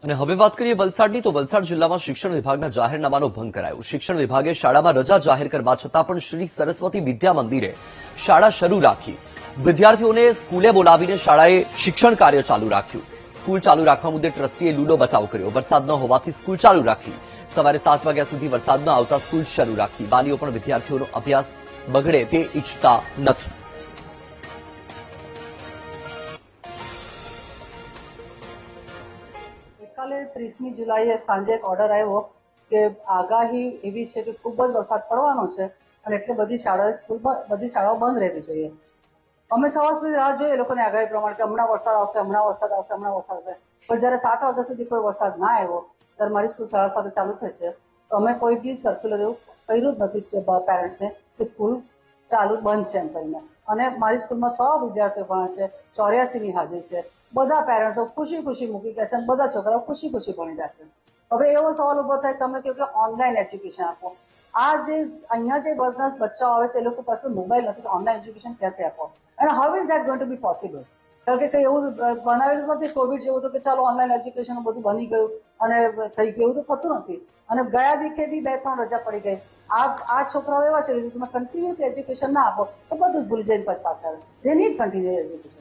અને હવે વાત કરીએ વલસાડની, તો વલસાડ જિલ્લામાં શિક્ષણ વિભાગના જાહેરનામાનો ભંગ કરાયો। શિક્ષણ વિભાગે શાળામાં રજા જાહેર કરવા છતાં પણ શ્રી સરસ્વતી વિદ્યા મંદિરે શાળા શરૂ રાખી। વિદ્યાર્થીઓને સ્કૂલે બોલાવીને શાળાએ શિક્ષણ કાર્ય ચાલુ રાખ્યું। સ્કૂલ ચાલુ રાખવા મુદ્દે ટ્રસ્ટીએ લૂલો બચાવ કર્યો। વરસાદ ન હોવાથી સ્કૂલ ચાલુ રાખી। સવારે 7 વાગ્યા સુધી વરસાદ ન આવતા સ્કૂલ શરૂ રાખી। વાલીઓ પણ વિદ્યાર્થીઓનો અભ્યાસ બગડે તે ઈચ્છતા નથી। કાલે 30મી જુલાઈએ સાંજે એક ઓર્ડર આવ્યો કે આગાહી એવી છે કે ખૂબ જ વરસાદ પડવાનો છે અને એટલે બધી શાળાઓ બંધ રહેવી જોઈએ। અમે સવાર સુધી રાહ જોઈએ લોકોની આગાહી પ્રમાણે કે હમણાં વરસાદ આવશે, હમણાં વરસાદ આવશે, હમણાં વરસાદ આવશે, પણ જ્યારે 7 વાગ્યા સુધી કોઈ વરસાદ ના આવ્યો ત્યારે મારી સ્કૂલ 7:30 ચાલુ થશે તો અમે કોઈ બી સર્ક્યુલર એવું કર્યું જ નથી પેરેન્ટ્સને કે સ્કૂલ ચાલુ બંધ છે એમ કરીને। અને મારી સ્કૂલમાં 100 વિદ્યાર્થીઓ ભણે છે, 84ની હાજરી છે। બધા પેરેન્ટ્સો ખુશી મૂકી ગયા છે અને બધા છોકરાઓ ખુશી ભણી રહ્યા છે। હવે એવો સવાલ ઉભો થાય તમે કહો કે ઓનલાઈન એજ્યુકેશન આપો। આ જે અહીંયા જે બધા બચ્ચાઓ આવે છે એ લોકો પાસે મોબાઈલ નથી, ઓનલાઈન એજ્યુકેશન ક્યાંથી આપો? And how is that going to B possible? કારણ કે કંઈ એવું બનાવેલું નથી કોવિડ જેવું તો કે ચાલો ઓનલાઈન એજ્યુકેશન બધું બની ગયું અને થઈ ગયું, એવું તો થતું નથી। અને ગયા વીકે બી 2-3 રજા પડી ગઈ। આ છોકરાઓ એવા છે કે તમે કન્ટિન્યુઅસ એજ્યુકેશન ના આપો તો બધું જ ભૂલી જઈને પાછા દે નીડ કન્ટિન્યુઅસ એજ્યુકેશન।